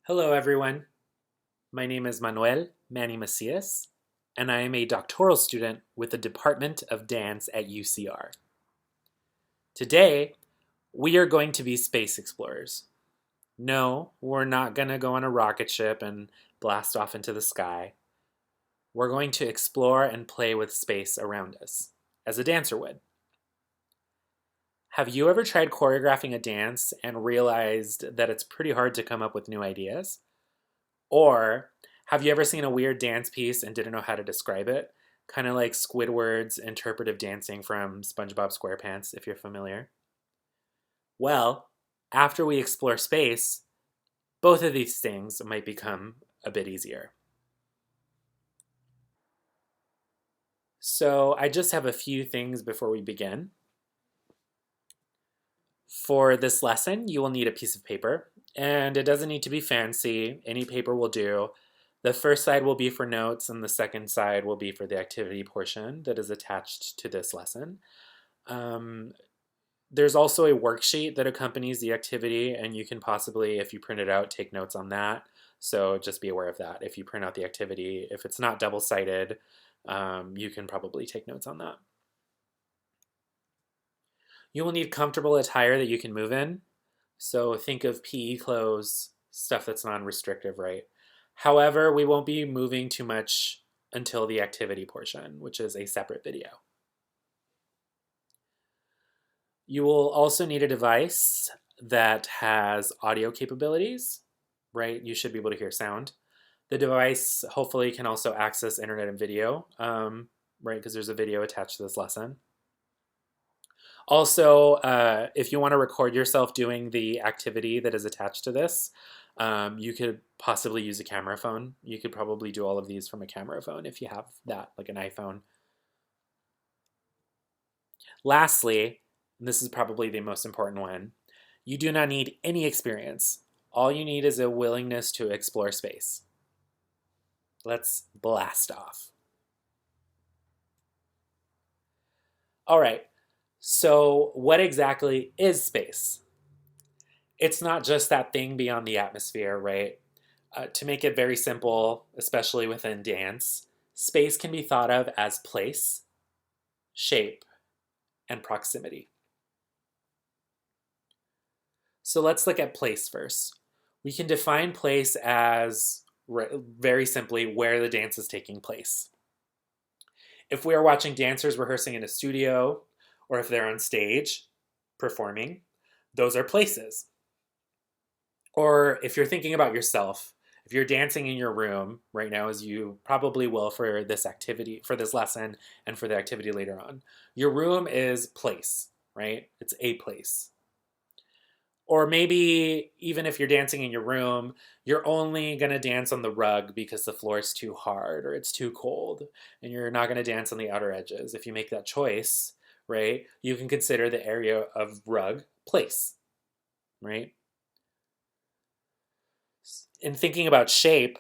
Hello, everyone. My name is Manuel Manny Macias, and I am a doctoral student with the Department of Dance at UCR. Today, we are going to be space explorers. No, we're not going to go on a rocket ship and blast off into the sky. We're going to explore and play with space around us, as a dancer would. Have you ever tried choreographing a dance and realized that it's pretty hard to come up with new ideas? Or have you ever seen a weird dance piece and didn't know how to describe it? Kind of like Squidward's interpretive dancing from SpongeBob SquarePants, if you're familiar. Well, after we explore space, both of these things might become a bit easier. So I just have a few things before we begin. For this lesson, you will need a piece of paper, and it doesn't need to be fancy. Any paper will do. The first side will be for notes, and the second side will be for the activity portion that is attached to this lesson. There's also a worksheet that accompanies the activity, and you can possibly, if you print it out, take notes on that. So just be aware of that. If you print out the activity, if it's not double-sided, you can probably take notes on that. You will need comfortable attire that you can move in. So think of PE clothes, stuff that's non-restrictive, right? However, we won't be moving too much until the activity portion, which is a separate video. You will also need a device that has audio capabilities, right? You should be able to hear sound. The device hopefully can also access internet and video, right? Because there's a video attached to this lesson. Also, if you want to record yourself doing the activity that is attached to this, you could possibly use a camera phone. You could probably do all of these from a camera phone if you have that, like an iPhone. Lastly, and this is probably the most important one, you do not need any experience. All you need is a willingness to explore space. Let's blast off. All right, so what exactly is space? It's not just that thing beyond the atmosphere, right? To make it very simple, especially within dance, space can be thought of as place, shape, and proximity. So let's look at place first. We can define place as, very simply, where the dance is taking place. If we are watching dancers rehearsing in a studio, or if they're on stage performing, those are places. Or if you're thinking about yourself, if you're dancing in your room right now, as you probably will for this activity, for this lesson, and for the activity later on, your room is place, right? It's a place. Or maybe even if you're dancing in your room, you're only going to dance on the rug because the floor is too hard or it's too cold, and you're not going to dance on the outer edges. If you make that choice, right, you can consider the area of rug place, right? In thinking about shape,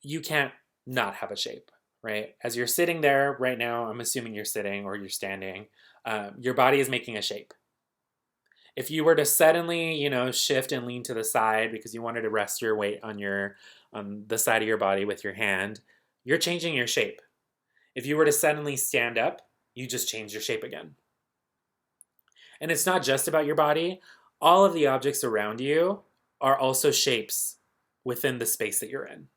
you can't not have a shape, right? As you're sitting there right now, I'm assuming you're sitting or you're standing, your body is making a shape. If you were to suddenly, shift and lean to the side because you wanted to rest your weight on the side of your body with your hand, you're changing your shape. If you were to suddenly stand up, you just change your shape again. And it's not just about your body. All of the objects around you are also shapes within the space that you're in,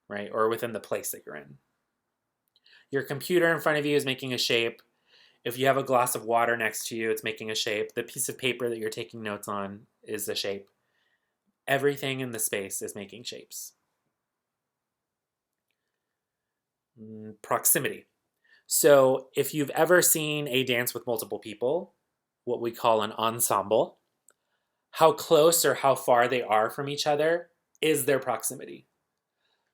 right? Or within the place that you're in. Your computer in front of you is making a shape. If you have a glass of water next to you, it's making a shape. The piece of paper that you're taking notes on is a shape. Everything in the space is making shapes. Proximity. So if you've ever seen a dance with multiple people, what we call an ensemble, how close or how far they are from each other is their proximity.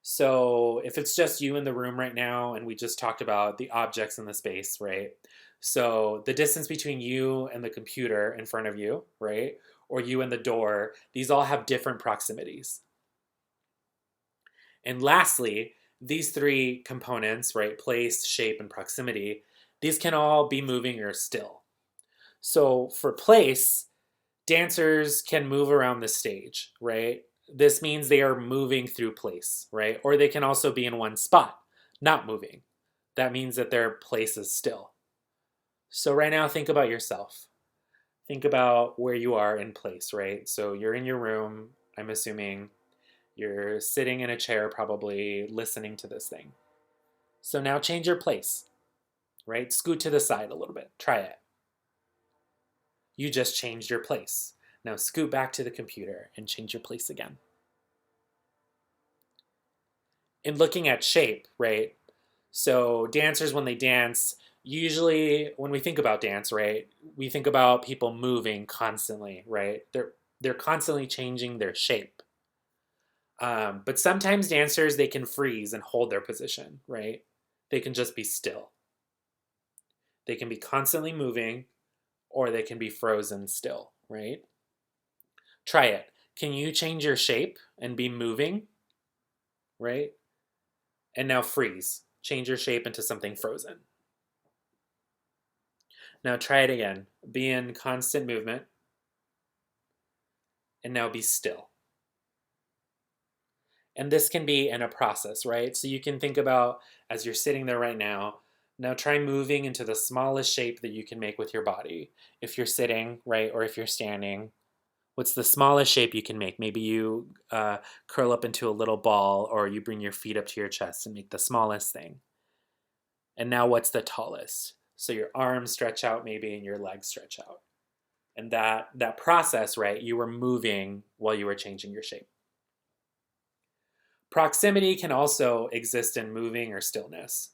So if it's just you in the room right now, and we just talked about the objects in the space, right? So the distance between you and the computer in front of you, right? Or you and the door, these all have different proximities. And lastly, these three components, right? Place, shape, and proximity, these can all be moving or still. So for place, dancers can move around the stage, right? This means they are moving through place, right? Or they can also be in one spot, not moving. That means that their place is still. So right now, think about yourself. Think about where you are in place, right? So you're in your room, I'm assuming. You're sitting in a chair, probably listening to this thing. So now change your place, right? Scoot to the side a little bit. Try it. You just changed your place. Now scoot back to the computer and change your place again. In looking at shape, right? So dancers, when they dance, usually when we think about dance, right, we think about people moving constantly, right? They're constantly changing their shape. But sometimes dancers, they can freeze and hold their position, right? They can just be still. They can be constantly moving, or they can be frozen still, right? Try it. Can you change your shape and be moving, right? And now freeze. Change your shape into something frozen. Now try it again. Be in constant movement, and now be still. And this can be in a process, right? So you can think about, as you're sitting there right now try moving into the smallest shape that you can make with your body. If you're sitting, right, or if you're standing, what's the smallest shape you can make? Maybe you curl up into a little ball, or you bring your feet up to your chest and make the smallest thing. And now what's the tallest? So your arms stretch out maybe, and your legs stretch out. And that process, right, you were moving while you were changing your shape. Proximity can also exist in moving or stillness.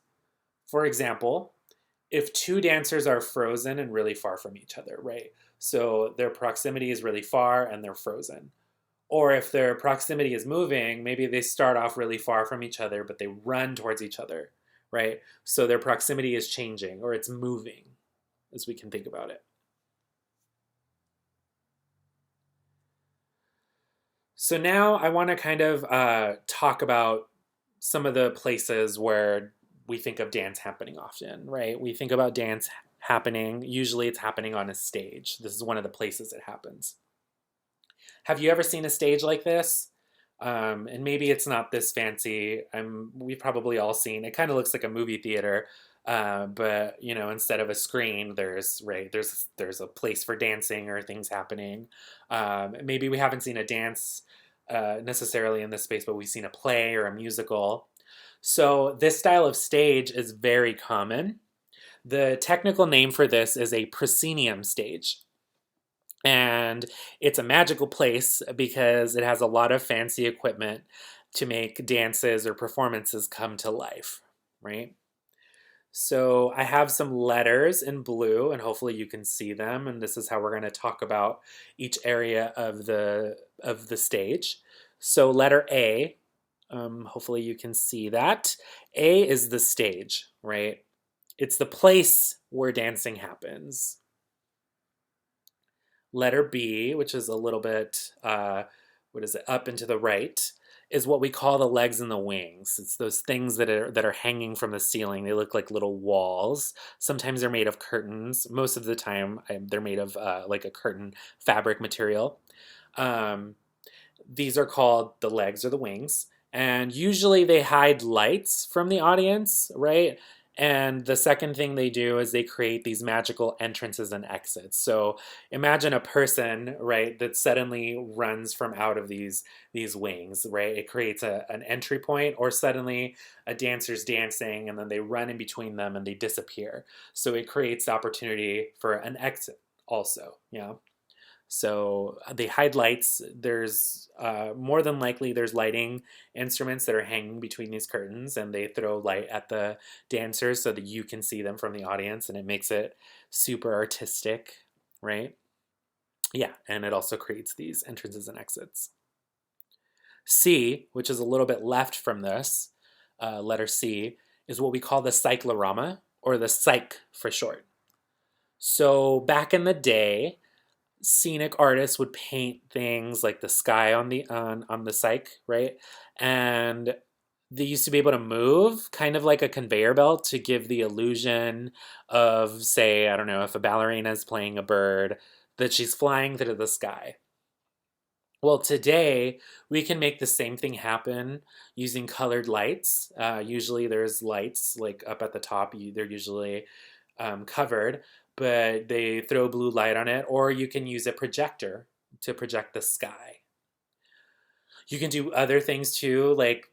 For example, if two dancers are frozen and really far from each other, right? So their proximity is really far and they're frozen. Or if their proximity is moving, maybe they start off really far from each other, but they run towards each other, right? So their proximity is changing, or it's moving, as we can think about it. So now I want to kind of talk about some of the places where we think of dance happening often, right? We think about dance happening, usually it's happening on a stage. This is one of the places it happens. Have you ever seen a stage like this? And maybe it's not this fancy. We've probably all seen. It kind of looks like a movie theater, but instead of a screen, there's a place for dancing or things happening. Maybe we haven't seen a dance necessarily in this space, but we've seen a play or a musical. So this style of stage is very common. The technical name for this is a proscenium stage. And it's a magical place because it has a lot of fancy equipment to make dances or performances come to life, right? So I have some letters in blue, and hopefully you can see them. And this is how we're going to talk about each area of the stage. So letter A, hopefully you can see that. A is the stage, right? It's the place where dancing happens. Letter B, which is a little bit, up and to the right, is what we call the legs and the wings. It's those things that are hanging from the ceiling. They look like little walls. Sometimes they're made of curtains. Most of the time, they're made of like a curtain fabric material. These are called the legs or the wings. And usually they hide lights from the audience, right? And the second thing they do is they create these magical entrances and exits. So imagine a person, right, that suddenly runs from out of these wings, right? It creates an entry point, or suddenly a dancer's dancing and then they run in between them and they disappear. So it creates the opportunity for an exit also, yeah. So they hide lights. There's more than likely there's lighting instruments that are hanging between these curtains, and they throw light at the dancers so that you can see them from the audience, and it makes it super artistic, right? Yeah, and it also creates these entrances and exits. C, which is a little bit left from this, letter C, is what we call the cyclorama, or the cyc for short. So back in the day, scenic artists would paint things like the sky on the cyc, right? And they used to be able to move kind of like a conveyor belt to give the illusion of, say, I don't know, if a ballerina is playing a bird, that she's flying through the sky. Well, today we can make the same thing happen using colored lights. Usually there's lights like up at the top, they're usually covered, but they throw blue light on it, or you can use a projector to project the sky. You can do other things too, like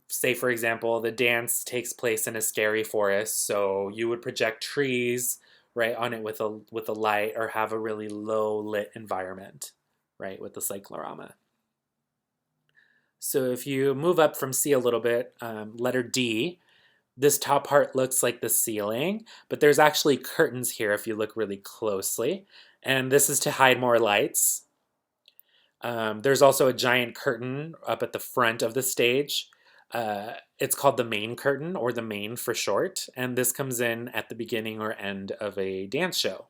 say for example, the dance takes place in a scary forest, so you would project trees right on it with a light, or have a really low lit environment, right, with the cyclorama. So if you move up from C a little bit, letter D, this top part looks like the ceiling, but there's actually curtains here if you look really closely. And this is to hide more lights. There's also a giant curtain up at the front of the stage. It's called the main curtain, or the main for short, and this comes in at the beginning or end of a dance show.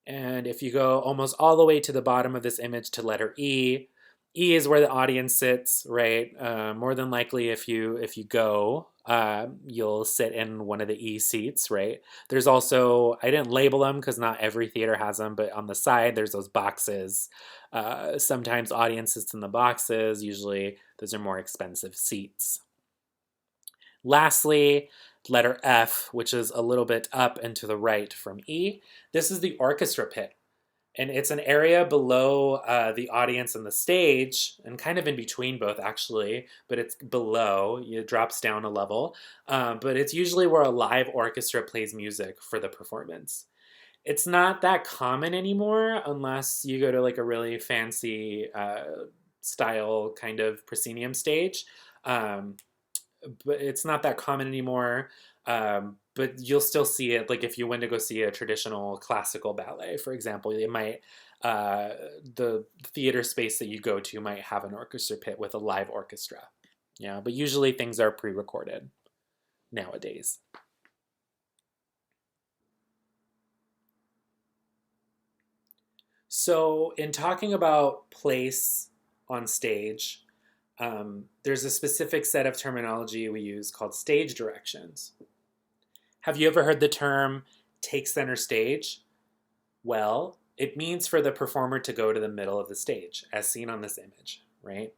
And if you go almost all the way to the bottom of this image to letter E, E is where the audience sits, right? More than likely, if you go, you'll sit in one of the E seats, right? There's also, I didn't label them because not every theater has them, but on the side there's those boxes. Sometimes audience sits in the boxes. Usually those are more expensive seats. Lastly, letter F, which is a little bit up and to the right from E. This is the orchestra pit. And it's an area below the audience and the stage, and kind of in between both, actually, but it's below. It drops down a level. But it's usually where a live orchestra plays music for the performance. It's not that common anymore unless you go to like a really fancy style kind of proscenium stage. Um, but it's not that common anymore. But you'll still see it. Like if you went to go see a traditional classical ballet, for example, it might the theater space that you go to might have an orchestra pit with a live orchestra. Yeah, but usually things are pre-recorded nowadays. So in talking about place on stage, there's a specific set of terminology we use called stage directions. Have you ever heard the term take center stage? Well, it means for the performer to go to the middle of the stage, as seen on this image, right?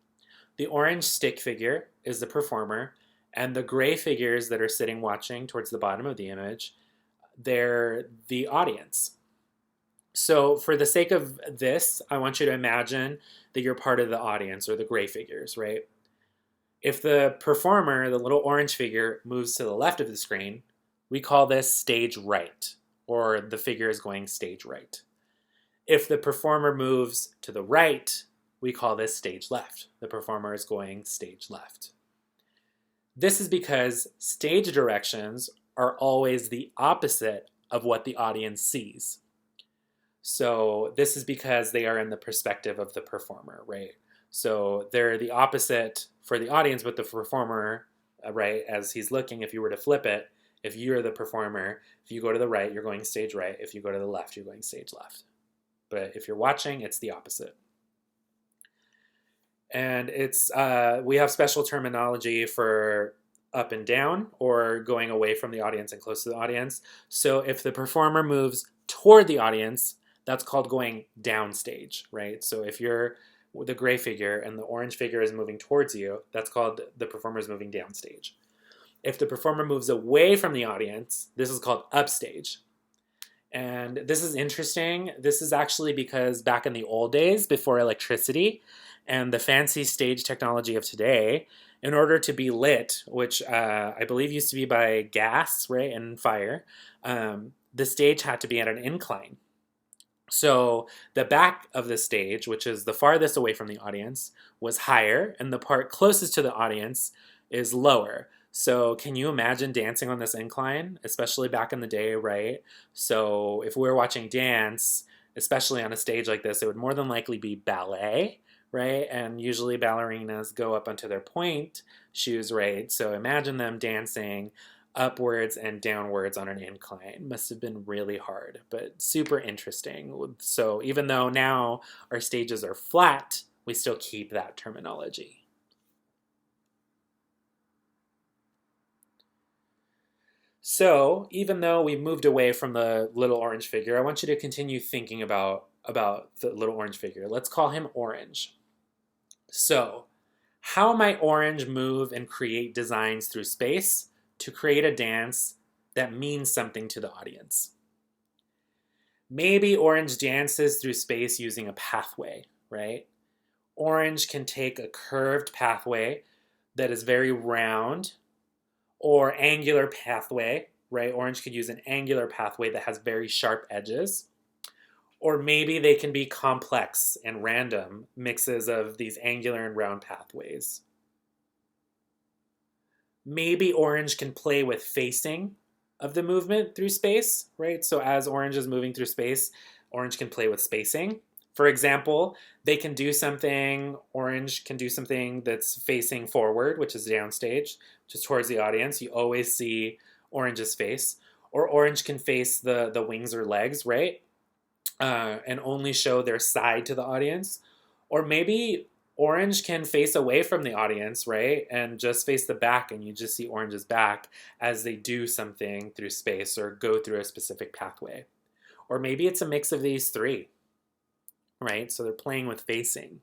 The orange stick figure is the performer, and the gray figures that are sitting watching towards the bottom of the image, they're the audience. So for the sake of this, I want you to imagine that you're part of the audience, or the gray figures, right? If the performer, the little orange figure, moves to the left of the screen, we call this stage right, or the figure is going stage right. If the performer moves to the right, we call this stage left. The performer is going stage left. This is because stage directions are always the opposite of what the audience sees. So this is because they are in the perspective of the performer, right? So they're the opposite for the audience, but the performer, right, as he's looking, if you were to flip it, if you're the performer, if you go to the right, you're going stage right. If you go to the left, you're going stage left. But if you're watching, it's the opposite. And it's we have special terminology for up and down, or going away from the audience and close to the audience. So if the performer moves toward the audience, that's called going downstage, right? So if you're the gray figure and the orange figure is moving towards you, that's called the performer is moving downstage. If the performer moves away from the audience, this is called upstage. And this is interesting. This is actually because back in the old days, before electricity and the fancy stage technology of today, in order to be lit, which I believe used to be by gas, right, and fire, the stage had to be at an incline. So the back of the stage, which is the farthest away from the audience, was higher, and the part closest to the audience is lower. So can you imagine dancing on this incline, especially back in the day, right? So if we were watching dance, especially on a stage like this, it would more than likely be ballet, right? And usually ballerinas go up onto their point shoes, right? So imagine them dancing upwards and downwards on an incline. Must have been really hard, but super interesting. So even though now our stages are flat, we still keep that terminology. So even though we moved away from the little orange figure, I want you to continue thinking about about the little orange figure. Let's call him Orange. So, how might Orange move and create designs through space to create a dance that means something to the audience? Maybe Orange dances through space using a pathway, right? Orange can take a curved pathway that is very round, or angular pathway, right? Orange could use an angular pathway that has very sharp edges. Or maybe they can be complex and random mixes of these angular and round pathways. Maybe Orange can play with facing of the movement through space, right? So as Orange is moving through space, Orange can play with spacing. For example, Orange can do something that's facing forward, which is downstage, which is towards the audience. You always see Orange's face. Or Orange can face the wings or legs, right? And only show their side to the audience. Or maybe Orange can face away from the audience, right? And just face the back, and you just see Orange's back as they do something through space or go through a specific pathway. Or maybe it's a mix of these three, right? So they're playing with facing.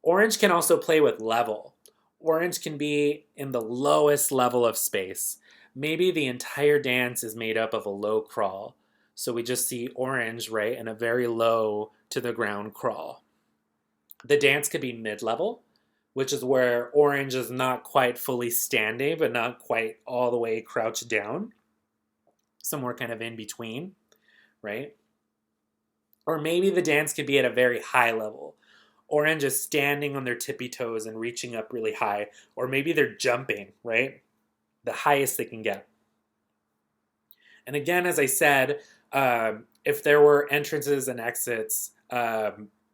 Orange can also play with level. Orange can be in the lowest level of space. Maybe the entire dance is made up of a low crawl. So we just see Orange, right, in a very low to the ground crawl. The dance could be mid-level, which is where Orange is not quite fully standing, but not quite all the way crouched down. Somewhere kind of in between, right? Or maybe the dance could be at a very high level. Orange is standing on their tippy toes and reaching up really high. Or maybe they're jumping, right? The highest they can get. And again, as I said, if there were entrances and exits,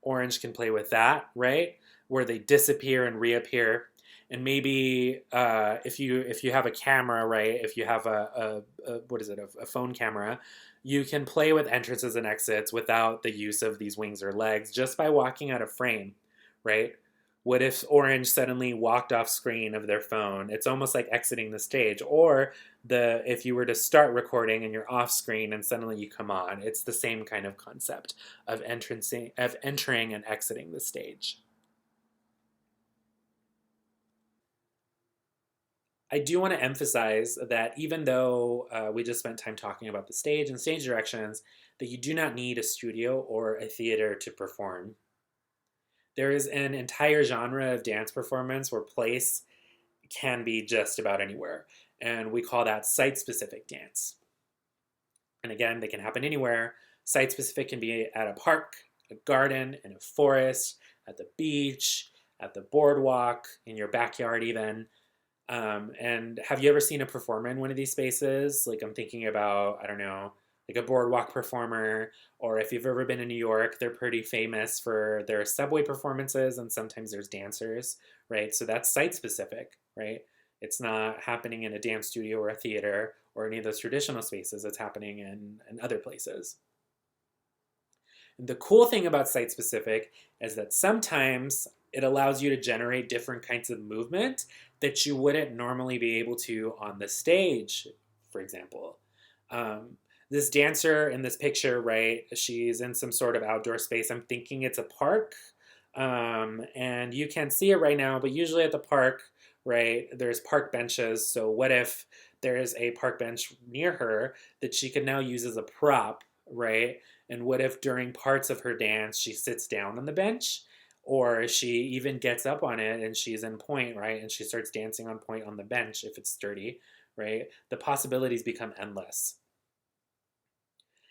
Orange can play with that, right? Where they disappear and reappear. And maybe if you have a camera, right? If you have a phone camera, you can play with entrances and exits without the use of these wings or legs, just by walking out of frame, right? What if Orange suddenly walked off screen of their phone? It's almost like exiting the stage. Or if you were to start recording and you're off screen and suddenly you come on, it's the same kind of concept of entering and exiting the stage. I do want to emphasize that even though we just spent time talking about the stage and stage directions, that you do not need a studio or a theater to perform. There is an entire genre of dance performance where place can be just about anywhere, and we call that site-specific dance. And again, they can happen anywhere. Site-specific can be at a park, a garden, in a forest, at the beach, at the boardwalk, in your backyard even. And have you ever seen a performer in one of these spaces? Like I'm thinking about, I don't know, like a boardwalk performer, or if you've ever been in New York, they're pretty famous for their subway performances, and sometimes there's dancers, right? So that's site specific, right? It's not happening in a dance studio or a theater or any of those traditional spaces. It's happening in other places. And the cool thing about site specific is that sometimes it allows you to generate different kinds of movement that you wouldn't normally be able to on the stage, for example. This dancer in this picture, right, she's in some sort of outdoor space. I'm thinking it's a park, and you can't see it right now, but usually at the park, right, there's park benches. So what if there is a park bench near her that she could now use as a prop, right? And what if during parts of her dance she sits down on the bench, or she even gets up on it and she's in point, right? And she starts dancing on point on the bench if it's sturdy, right? The possibilities become endless.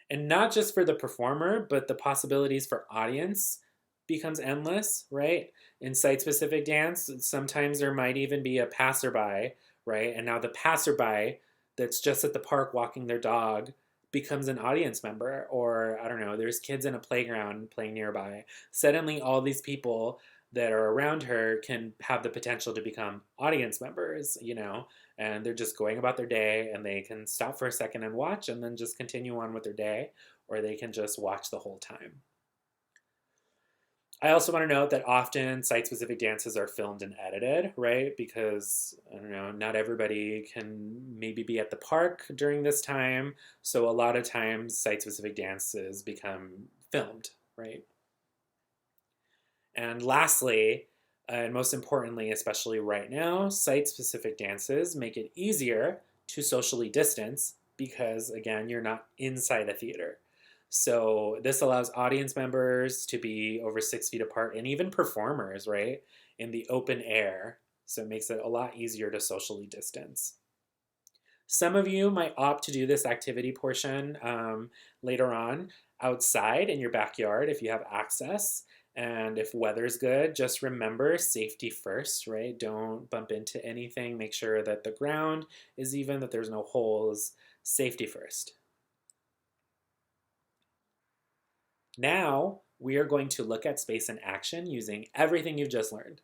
And not just for the performer, but the possibilities for audience becomes endless, right? In site-specific dance, sometimes there might even be a passerby, right? And now the passerby that's just at the park walking their dog becomes an audience member. Or I don't know, there's kids in a playground playing nearby. Suddenly all these people that are around her can have the potential to become audience members, and they're just going about their day, and they can stop for a second and watch and then just continue on with their day, or they can just watch the whole time. I also want to note that often site-specific dances are filmed and edited, right? Because, I don't know, not everybody can maybe be at the park during this time. So a lot of times site-specific dances become filmed, right? And lastly, and most importantly, especially right now, site-specific dances make it easier to socially distance because, again, you're not inside a theater. So this allows audience members to be over 6 feet apart and even performers, right, in the open air. So it makes it a lot easier to socially distance. Some of you might opt to do this activity portion later on outside in your backyard if you have access. And if weather's good, just remember safety first, right? Don't bump into anything. Make sure that the ground is even, that there's no holes. Safety first. Now, we are going to look at space in action using everything you've just learned.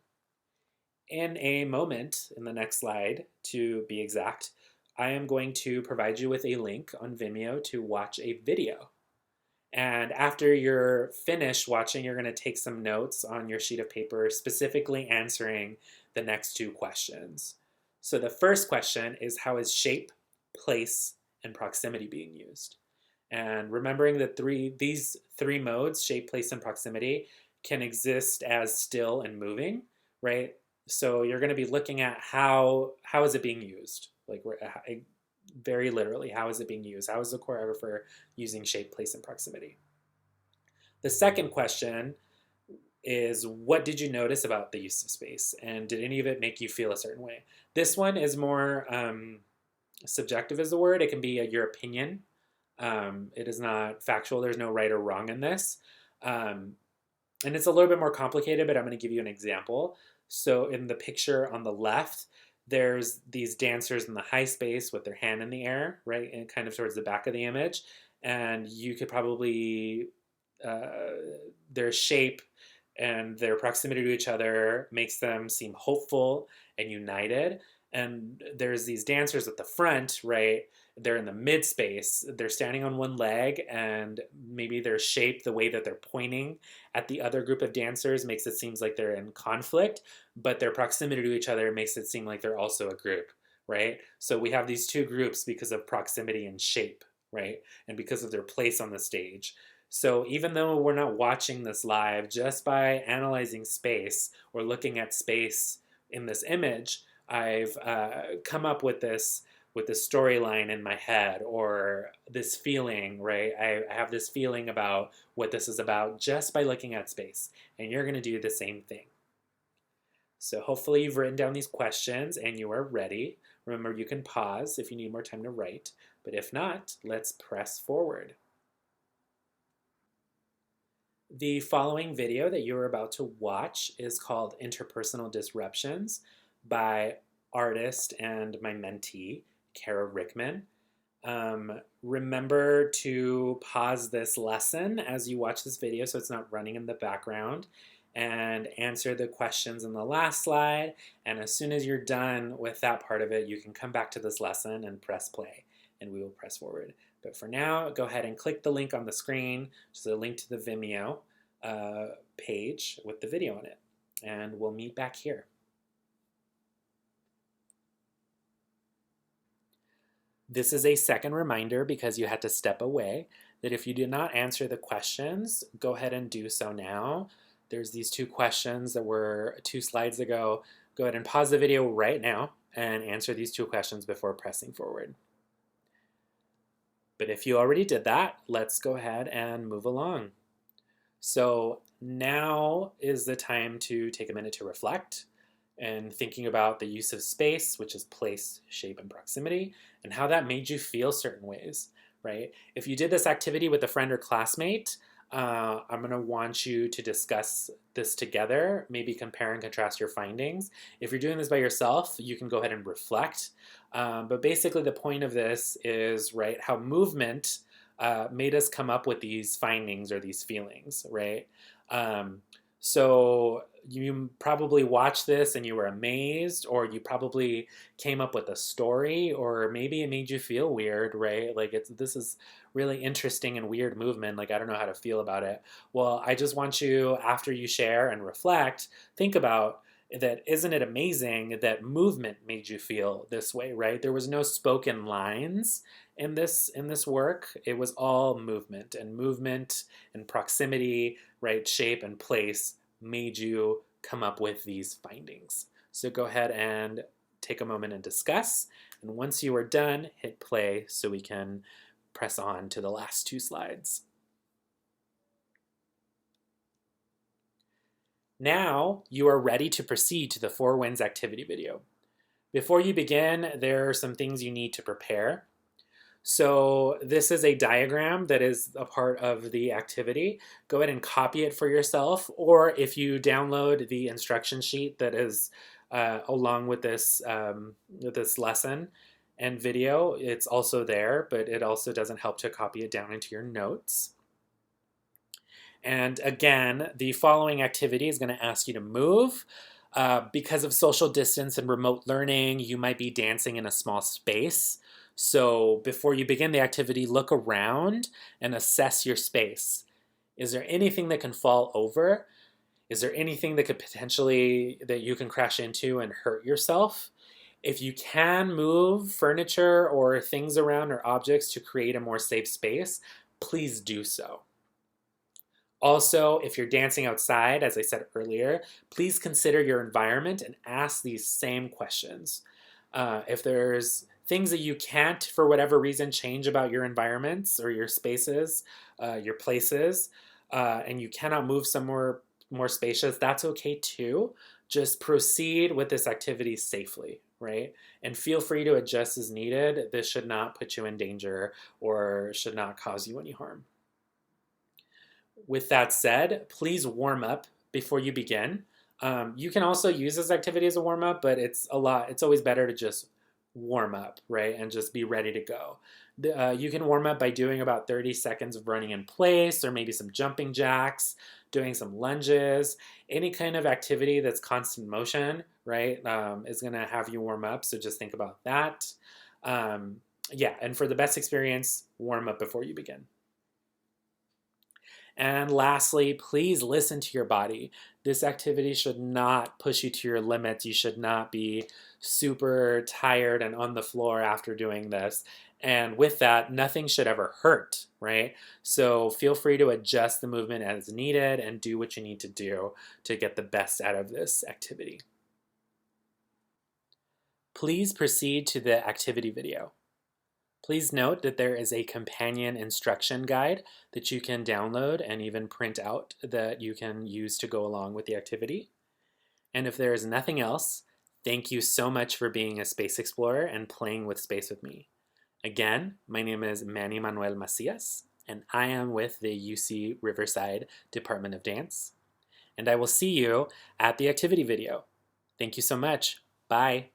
In a moment, in the next slide, to be exact, I am going to provide you with a link on Vimeo to watch a video. And after you're finished watching, you're going to take some notes on your sheet of paper, specifically answering the next two questions. So the first question is, how is shape, place, and proximity being used? And remembering that these three modes, shape, place, and proximity, can exist as still and moving, right? So you're going to be looking at how is it being used? Like very literally, how is it being used? How is the choreographer using shape, place, and proximity? The second question is, what did you notice about the use of space? And did any of it make you feel a certain way? This one is more subjective is the word. It can be your opinion. It is not factual. There's no right or wrong in this. And it's a little bit more complicated, but I'm going to give you an example. So in the picture on the left, there's these dancers in the high space with their hand in the air, right? And kind of towards the back of the image. And you could probably, their shape and their proximity to each other makes them seem hopeful and united. And there's these dancers at the front, right? They're in the mid space. They're standing on one leg, and maybe their shape, the way that they're pointing at the other group of dancers, makes it seem like they're in conflict, but their proximity to each other makes it seem like they're also a group, right? So we have these two groups because of proximity and shape, right? And because of their place on the stage. So even though we're not watching this live, just by analyzing space or looking at space in this image, I've come up with this storyline in my head, or this feeling, right? I have this feeling about what this is about just by looking at space. And you're going to do the same thing. So hopefully you've written down these questions and you are ready. Remember, you can pause if you need more time to write. But if not, let's press forward. The following video that you're about to watch is called Interpersonal Disruptions by artist and my mentee, Kara Rickman. Remember to pause this lesson as you watch this video so it's not running in the background, and answer the questions in the last slide. And as soon as you're done with that part of it, you can come back to this lesson and press play, and we will press forward. But for now, go ahead and click the link on the screen, which is a link to the Vimeo page with the video on it. And we'll meet back here. This is a second reminder, because you had to step away, that if you did not answer the questions, go ahead and do so now. There's these two questions that were 2 slides ago. Go ahead and pause the video right now and answer these 2 questions before pressing forward. But if you already did that, let's go ahead and move along. So now is the time to take a minute to reflect and thinking about the use of space, which is place, shape, and proximity, and how that made you feel certain ways, right? If you did this activity with a friend or classmate, I'm going to want you to discuss this together, maybe compare and contrast your findings. If you're doing this by yourself, you can go ahead and reflect. But basically the point of this is, right, how movement made us come up with these findings or these feelings, right? So you probably watched this and you were amazed, or you probably came up with a story, or maybe it made you feel weird, right? Like this is really interesting and weird movement. Like I don't know how to feel about it. Well, I just want you, after you share and reflect, think about that. Isn't it amazing that movement made you feel this way, right? There was no spoken lines in this work. It was all movement and proximity, right? Shape and place made you come up with these findings. So go ahead and take a moment and discuss. And once you are done, hit play so we can press on to the last two slides. Now you are ready to proceed to the Four Winds activity video. Before you begin, there are some things you need to prepare. So this is a diagram that is a part of the activity. Go ahead and copy it for yourself, or if you download the instruction sheet that is along with this lesson and video, it's also there, but it also doesn't help to copy it down into your notes. And again, the following activity is going to ask you to move. Because of social distance and remote learning, you might be dancing in a small space. So before you begin the activity, look around and assess your space. Is there anything that can fall over? Is there anything that could potentially, that you can crash into and hurt yourself? If you can move furniture or things around or objects to create a more safe space, please do so. Also, if you're dancing outside, as I said earlier, please consider your environment and ask these same questions. If there's things that you can't, for whatever reason, change about your environments or your spaces, your places, and you cannot move somewhere more spacious, that's okay too. Just proceed with this activity safely, right? And feel free to adjust as needed. This should not put you in danger or should not cause you any harm. With that said, please warm up before you begin. You can also use this activity as a warm up, but it's always better to just warm up, right? And just be ready to go. You can warm up by doing about 30 seconds of running in place, or maybe some jumping jacks, doing some lunges, any kind of activity that's constant motion, right? Is going to have you warm up. So just think about that. Yeah, and for the best experience, warm up before you begin. And lastly, please listen to your body. This activity should not push you to your limits. You should not be super tired and on the floor after doing this. And with that, nothing should ever hurt, right? So feel free to adjust the movement as needed and do what you need to do to get the best out of this activity. Please proceed to the activity video. Please note that there is a companion instruction guide that you can download and even print out that you can use to go along with the activity. And if there is nothing else, thank you so much for being a space explorer and playing with space with me. Again, my name is Manny Manuel Macias, and I am with the UC Riverside Department of Dance. And I will see you at the activity video. Thank you so much. Bye.